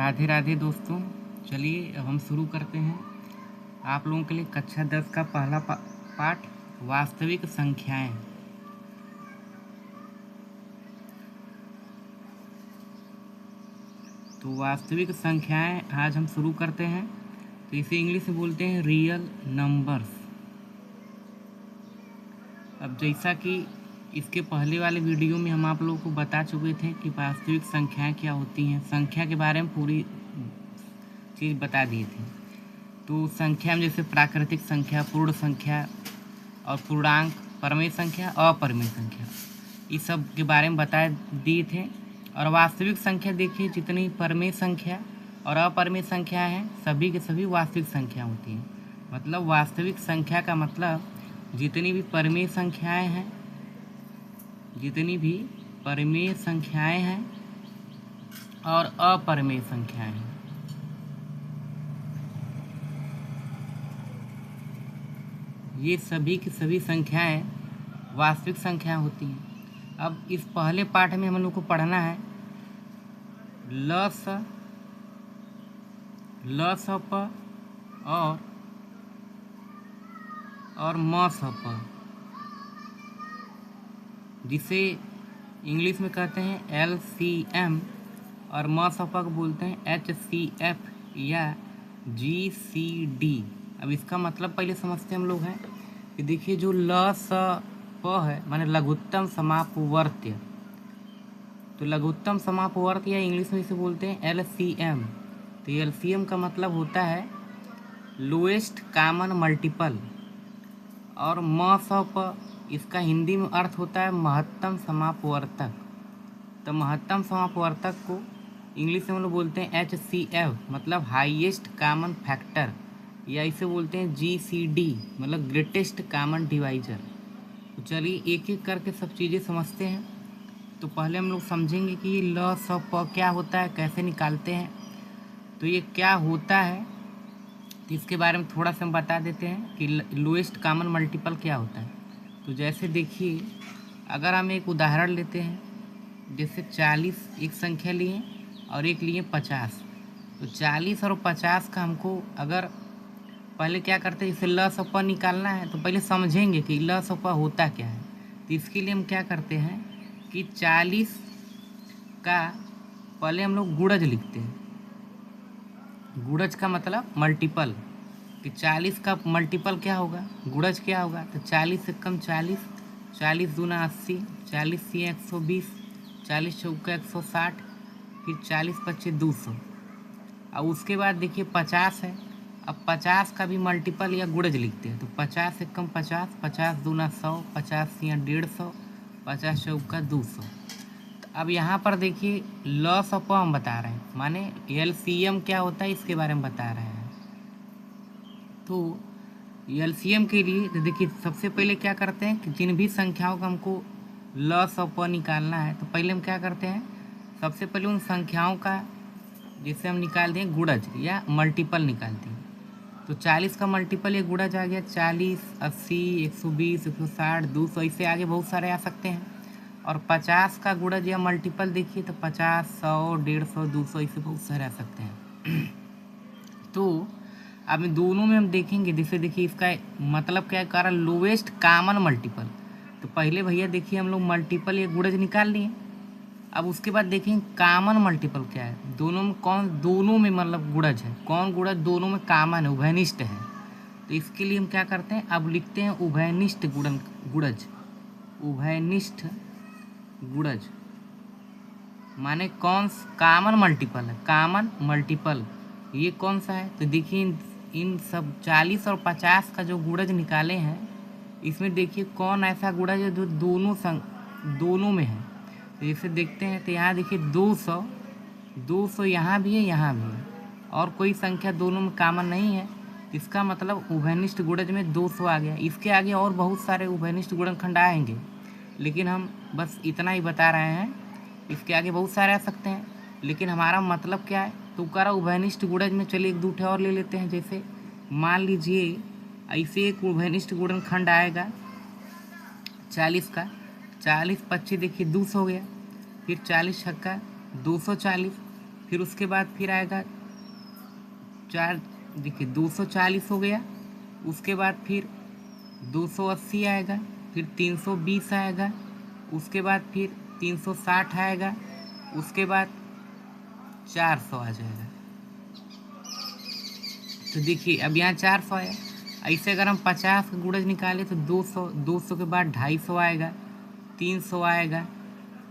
राधे राधे दोस्तों। चलिए अब हम शुरू करते हैं आप लोगों के लिए कक्षा 10 का पहला पाठ वास्तविक संख्याएं। तो वास्तविक संख्याएं आज हम शुरू करते हैं। तो इसे इंग्लिश में बोलते हैं रियल नंबर्स। अब जैसा कि इसके पहले वाले वीडियो में हम आप लोगों को बता चुके थे कि वास्तविक संख्याएं क्या होती हैं, संख्या के बारे में पूरी चीज़ बता दिए थे। तो संख्या में जैसे प्राकृतिक संख्या, पूर्ण संख्या और पूर्णांक, परमेय संख्या, अपरमेय संख्या, इस सब के बारे में बता दिए थे। और वास्तविक संख्या देखिए, जितनी परमेय संख्या और अपरमेय संख्या हैं सभी के सभी वास्तविक संख्या होती हैं। मतलब वास्तविक संख्या का मतलब जितनी भी परमेय संख्याएं हैं, जितनी भी परमेय संख्याएं हैं और अपरमेय संख्याएं हैं, ये सभी की सभी संख्याएं वास्तविक संख्या होती हैं। अब इस पहले पाठ में हम लोग को पढ़ना है ल स प और म स प, जिसे इंग्लिश में कहते हैं LCM और म स प को बोलते हैं HCF या GCD। अब इसका मतलब पहले समझते हम लोग हैं कि देखिए, जो ल स प है माने लघुत्तम समापवर्त्य, तो लघुत्तम समापवर्त्य या इंग्लिश में इसे बोलते हैं LCM। तो LCM का मतलब होता है लोएस्ट कॉमन मल्टीपल, और म स प इसका हिंदी में अर्थ होता है महत्तम समापवर्तक। तो महत्तम समापवर्तक को इंग्लिश में हम लोग बोलते हैं HCF मतलब हाईएस्ट कॉमन फैक्टर, या इसे बोलते हैं GCD मतलब ग्रेटेस्ट कॉमन डिवाइजर। तो चलिए एक एक करके सब चीज़ें समझते हैं। तो पहले हम लोग समझेंगे कि ल स प क्या होता है, कैसे निकालते हैं। तो ये क्या होता है तो इसके बारे में थोड़ा सा हम बता देते हैं कि लोएस्ट कॉमन मल्टीपल क्या होता है। तो जैसे देखिए, अगर हम एक उदाहरण लेते हैं, जैसे 40 एक संख्या लिए और एक लिए 50। तो 40 और 50 का हमको अगर पहले क्या करते हैं, इसे ल स प निकालना है तो पहले समझेंगे कि ल स प होता क्या है। तो इसके लिए हम क्या करते हैं कि 40 का पहले हम लोग गुणज लिखते हैं। गुणज का मतलब मल्टीपल, कि 40 का मल्टीपल क्या होगा, गुणज क्या होगा। तो 40 से कम 40, 40 दूना 80, 40 सी 120, 40 चौका 160, फिर 40 पच्चे 200। और उसके बाद देखिए 50 है। अब 50 का भी मल्टीपल या गुणज लिखते हैं। तो 50 से कम 50, 50 दूना 100, 50 सिया 150, 50 चौका 200। अब यहाँ पर देखिए ल स प हम बता रहे हैं, माने LCM क्या होता है इसके बारे में बता रहे हैं। तो LCM के लिए तो देखिए सबसे पहले क्या करते हैं कि जिन भी संख्याओं का हमको ल स प निकालना है, तो पहले हम क्या करते हैं, सबसे पहले उन संख्याओं का जिससे हम निकाल दें गुणज या मल्टीपल निकालते हैं। तो 40 का मल्टीपल ये गुणज आ गया, 40, 80, 120, 160, 200, इससे आगे बहुत सारे आ सकते हैं। और 50 का गुणज या मल्टीपल देखिए तो 50, 100, 150, 200, इससे बहुत सारे आ सकते हैं। तो अब इन दोनों में हम देखेंगे, जैसे देखिए इसका मतलब क्या है, लोवेस्ट कॉमन मल्टीपल। तो पहले भैया देखिए हम लोग मल्टीपल या गुणज निकाल लिए। अब उसके बाद देखेंगे कॉमन मल्टीपल क्या है, दोनों में कौन, दोनों में मतलब गुणज है, कौन गुणज दोनों में कॉमन है, उभयनिष्ठ है। तो इसके लिए हम क्या करते हैं, अब लिखते हैं उभयनिष्ठ गुणज। उभयनिष्ठ गुणज माने कौन कॉमन मल्टीपल है, कॉमन मल्टीपल ये कौन सा है। तो देखिए इन सब 40 और 50 का जो गुणज निकाले हैं, इसमें देखिए कौन ऐसा गुणज है जो दोनों में है। तो जैसे देखते हैं तो यहाँ देखिए 200 यहाँ भी है, यहाँ भी है, और कोई संख्या दोनों में कॉमन नहीं है। इसका मतलब उभयनिष्ठ गुणज में 200 आ गया। इसके आगे और बहुत सारे उभयनिष्ठ गुणनखंड आएंगे, लेकिन हम बस इतना ही बता रहे हैं। इसके आगे बहुत सारे आ सकते हैं, लेकिन हमारा मतलब क्या है, तो कह रहा उभयनिष्ठ गुणज में चलिए एक दूठे और ले लेते हैं। जैसे मान लीजिए ऐसे एक उभयनिष्ठ गुणनखंड आएगा 40 का, 40 25 देखिए 200 हो गया, फिर 40 छक्का 240, फिर उसके बाद फिर आएगा 4, देखिए 240 हो गया। उसके बाद फिर 280 आएगा, फिर 320 आएगा, उसके बाद फिर 360 आएगा, उसके बाद 400 आ जाएगा। तो देखिए अब यहाँ 400 आया। ऐसे अगर हम 50 का गुणज निकालें तो 200 के बाद 250 आएगा, 300 आएगा,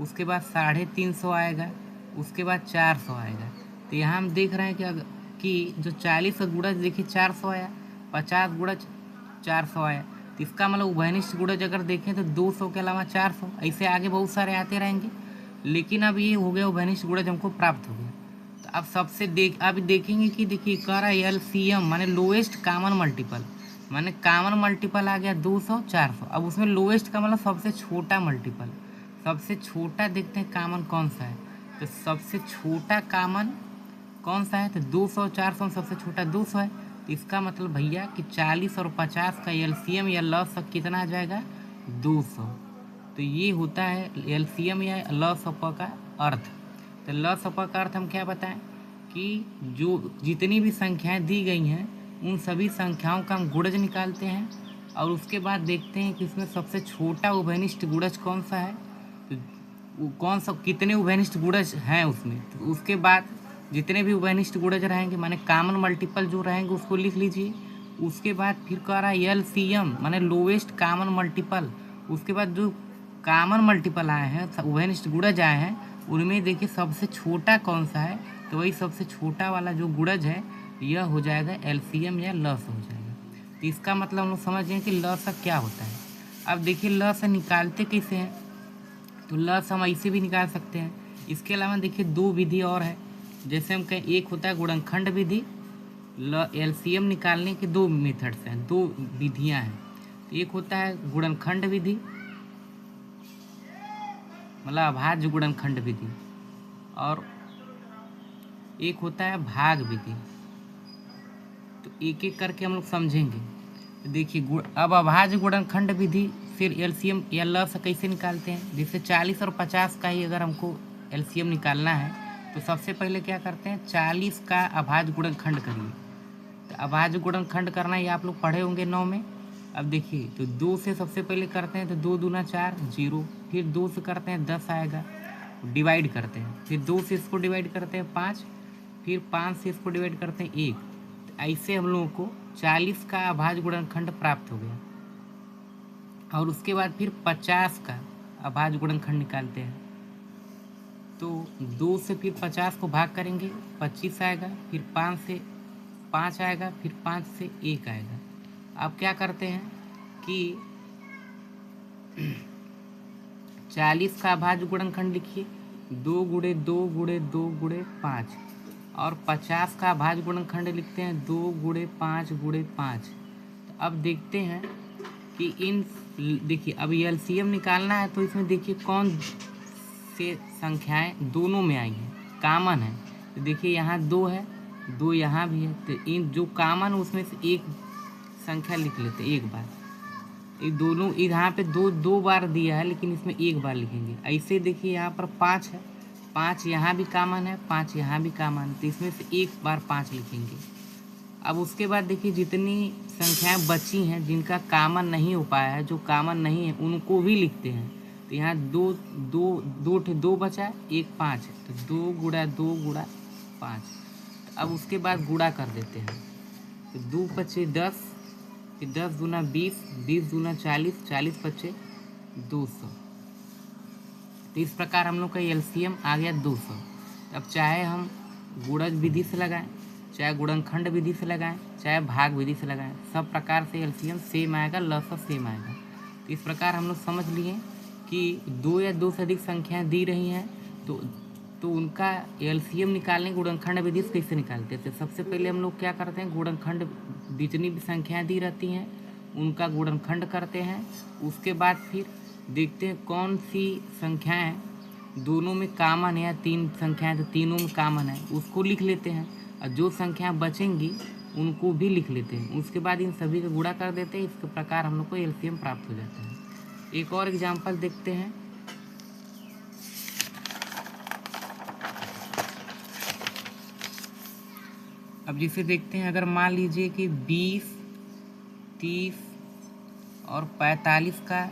उसके बाद 350 आएगा, उसके बाद 400 आएगा। तो यहाँ हम देख रहे हैं कि जो 40 का गुणज देखिए 400 आया, 50 गुणज 400 आया। तो इसका मतलब उभयनिष्ठ गुणज अगर देखें तो 200 के अलावा 400, ऐसे आगे बहुत सारे आते रहेंगे। लेकिन अब ये हो गया उभयनिष्ठ गुणज हमको प्राप्त हो गया। तो अब सबसे अब देखेंगे कि देखिए कह रहा है LCM माने लोएस्ट कॉमन मल्टीपल, माने कॉमन मल्टीपल आ गया 200 400। अब उसमें लोएस्ट का मतलब सबसे छोटा मल्टीपल, सबसे छोटा देखते हैं कॉमन कौन सा है। तो सबसे छोटा कॉमन कौन सा है, तो 200 400 में सबसे छोटा 200 है। तो इसका मतलब भैया कि 40 और 50 का LCM या लॉग कितना आ जाएगा, 200। तो ये होता है LCM या लॉग का अर्थ। तो लॉग का अर्थ हम क्या बताएं कि जो जितनी भी संख्याएं दी गई हैं उन सभी संख्याओं का हम गुणज निकालते हैं और उसके बाद देखते हैं कि उसमें सबसे छोटा उभयनिष्ठ गुणज कौन सा है, तो कौन सा कितने उभयनिष्ठ गुणज हैं उसमें। तो उसके बाद जितने भी उभयनिष्ठ गुणज रहेंगे माने कॉमन मल्टीपल जो रहेंगे उसको लिख लीजिए। उसके बाद फिर कह रहा है LCM माने लोवेस्ट कॉमन मल्टीपल। उसके बाद जो कॉमन मल्टीपल आए हैं, उभयनिष्ठ गुणज आए हैं, उनमें देखिए सबसे छोटा कौन सा है, तो वही सबसे छोटा वाला जो गुणज है यह हो जाएगा LCM या लस हो जाएगा। तो इसका मतलब हम लोग समझ गए कि लस क्या होता है। अब देखिए लस निकालते कैसे हैं, तो लस हम ऐसे भी निकाल सकते हैं। इसके अलावा देखिए 2 विधि और है। जैसे हम कहें एक होता है गुणनखंड विधि, LCM निकालने के 2 मेथड्स हैं, 2 विधियां हैं। तो एक होता है गुणनखंड विधि मतलब अभाज्य गुणनखंड विधि, और एक होता है भाग विधि। तो एक एक करके हम लोग समझेंगे। तो देखिए अब अभाज्य गुणनखंड विधि फिर LCM या लस कैसे निकालते हैं। जैसे 40 और 50 का ही अगर हमको LCM निकालना है तो सबसे पहले क्या करते हैं, 40 का अभाज्य गुणनखंड करिए। तो अभाज्य गुणनखंड करना ये आप लोग पढ़े होंगे 9 में। अब देखिए तो 2 से सबसे पहले करते हैं तो 2 दूना 4 0, फिर 2 से करते हैं 10 आएगा, डिवाइड करते हैं, फिर 2 से इसको डिवाइड करते हैं 5, फिर 5 से इसको डिवाइड करते हैं 1। तो ऐसे हम लोगों को 40 का अभाज्य गुणनखंड प्राप्त हो गया। और उसके बाद फिर 50 का अभाज्य गुणनखंड निकालते हैं। तो 2 से फिर 50 को भाग करेंगे 25 आएगा, फिर 5 से 5 आएगा, फिर 5 से 1 आएगा। अब क्या करते हैं कि 40 का अभाज्य गुणनखंड लिखिए 2 गुणे 2 गुणे 2 गुणे 5, और 50 का अभाज्य गुणनखंड लिखते हैं 2 गुणे 5 गुणे 5। तो अब देखते हैं कि इन देखिए अब LCM निकालना है तो इसमें देखिए कौन से संख्याएं दोनों में आई हैं, कॉमन है। तो देखिए यहाँ 2 है, 2 यहाँ भी है, तो इन जो कॉमन उसमें से एक संख्या लिख लेते एक बार। ये दोनों यहाँ पे 2 बार दिया है लेकिन इसमें एक बार लिखेंगे। ऐसे देखिए यहाँ पर 5 है, 5 यहाँ भी कॉमन है, 5 यहाँ भी कॉमन है, तो इसमें से एक बार 5 लिखेंगे। अब उसके बाद देखिए जितनी संख्याएं बची हैं जिनका कॉमन नहीं हो पाया है, जो कॉमन नहीं है उनको भी लिखते हैं। तो यहाँ 2 बचा, 1 5 है, तो 2 गुणा 2 गुणा 5। तो अब उसके बाद गुणा कर देते हैं, तो 2 पचे 10, फिर 10 दूना 20, 20 दूना 40, 40 पचे 200। तो इस प्रकार हम लोग का LCM आ गया 200। अब चाहे हम गुणज विधि से लगाएं, चाहे गुणनखंड विधि से लगाएं, चाहे भाग विधि से लगाएं, सब प्रकार से LCM सेम आएगा, लस सेम आएगा। तो इस प्रकार हम लोग समझ लिए कि 2 या 2 से अधिक संख्याएं दी रही हैं तो उनका LCM निकालने गुणनखंड विधि से कैसे निकालते हैं। तो सबसे पहले हम लोग क्या करते हैं, गुणनखंड जितनी भी संख्याएं दी रहती हैं उनका गुणनखंड करते हैं। उसके बाद फिर देखते हैं कौन सी संख्याएं दोनों में कॉमन है, या 3 संख्याएं तो तीनों में कॉमन है उसको लिख लेते हैं, और जो संख्याएं बचेंगी उनको भी लिख लेते हैं। उसके बाद इन सभी का गुणा कर देते हैं। इस प्रकार हम लोग को LCM प्राप्त हो जाता है। एक और एग्जाम्पल देखते हैं। अब जिसे देखते हैं, अगर मान लीजिए कि 20, 30 और 45 का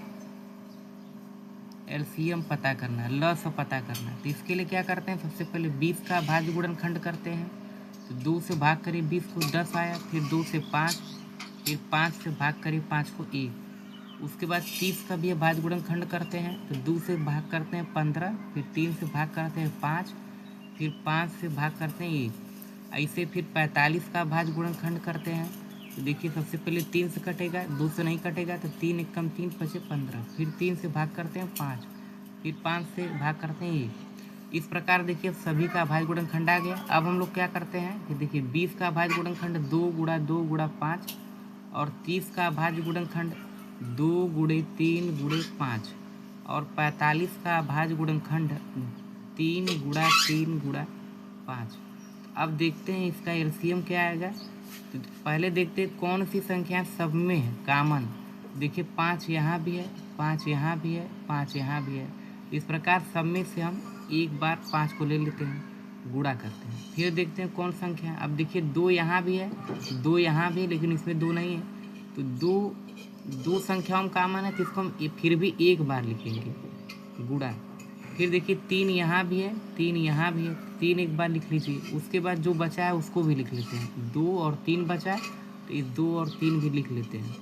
एलसीएम पता करना है, लस पता करना है, तो इसके लिए क्या करते हैं, सबसे पहले 20 का भाज्य गुणनखंड करते हैं। तो 2 से भाग करिए 20 को 10 आया, फिर 2 से 5, फिर 5 से भाग करिए 5 को 1। उसके बाद 30 का भी भाज्य गुणनखंड करते हैं। तो 2 से भाग करते हैं 15, फिर 3 से भाग करते हैं 5, फिर 5 से भाग करते हैं 1। ऐसे फिर 45 का भाज्य गुणनखंड करते हैं। तो देखिए सबसे पहले 3 से कटेगा, 2 से नहीं कटेगा, तो 3 एक कम 3 बचे 15, फिर 3 से भाग करते हैं 5, फिर 5 से भाग करते हैं 1। इस प्रकार देखिए सभी का भाज्य गुणनखंड आ गया। अब हम लोग क्या करते हैं कि देखिए 20 का भाज्य गुणनखंड 2 गुणा 2 गुणा 5, और 30 का भाज्य गुणनखंड 2 गुणे 3 गुणे 5, और 45 का भाज्य गुणनखंड 3 गुणा 3 गुणा 5। अब देखते हैं इसका एलसीएम क्या आएगा। तो पहले देखते हैं कौन सी संख्या सब में है कॉमन। देखिए 5 यहाँ भी है, 5 यहाँ भी है, 5 यहाँ भी है। इस प्रकार सब में से हम एक बार 5 को ले लेते हैं, गुणा करते हैं। फिर देखते हैं कौन संख्या। अब देखिए 2 यहाँ भी है, 2 यहाँ भी है, लेकिन इसमें 2 नहीं है। तो दो संख्याओं में कॉमन है, तो इसको हम फिर भी एक बार लिखेंगे, गुणा। फिर देखिए 3 यहाँ भी है, 3 यहाँ भी है, 3 एक बार लिख लीजिए। उसके बाद जो बचा है उसको भी लिख लेते हैं। 2 और 3 बचा है, तो इस 2 और 3 भी लिख लेते हैं।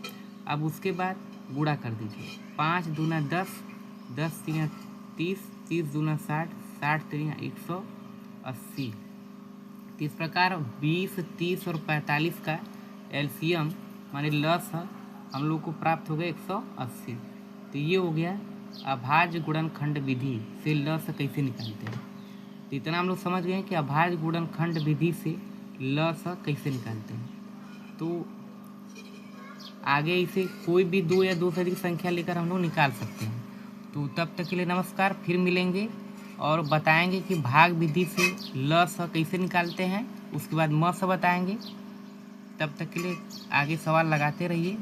अब उसके बाद गुणा कर दीजिए। 5 दूना 10, 10 तीन 30, 30 दूना 60, 60 तीन 180। तो इस प्रकार 20, 30 और 45 का एलसीएम माने लस हम लोग को प्राप्त हो गया 180। तो ये हो गया अभाज्य गुणनखंड विधि से लस कैसे निकालते हैं। तो इतना हम लोग समझ गए कि अभाज्य गुणनखंड विधि से लस कैसे निकालते हैं। तो आगे इसे कोई भी 2 या 2 से अधिक संख्या लेकर हम लोग निकाल सकते हैं। तो तब तक के लिए नमस्कार, फिर मिलेंगे और बताएंगे कि भाग विधि से लस कैसे निकालते हैं। उसके बाद मस बताएंगे। तब तक के लिए आगे सवाल लगाते रहिए।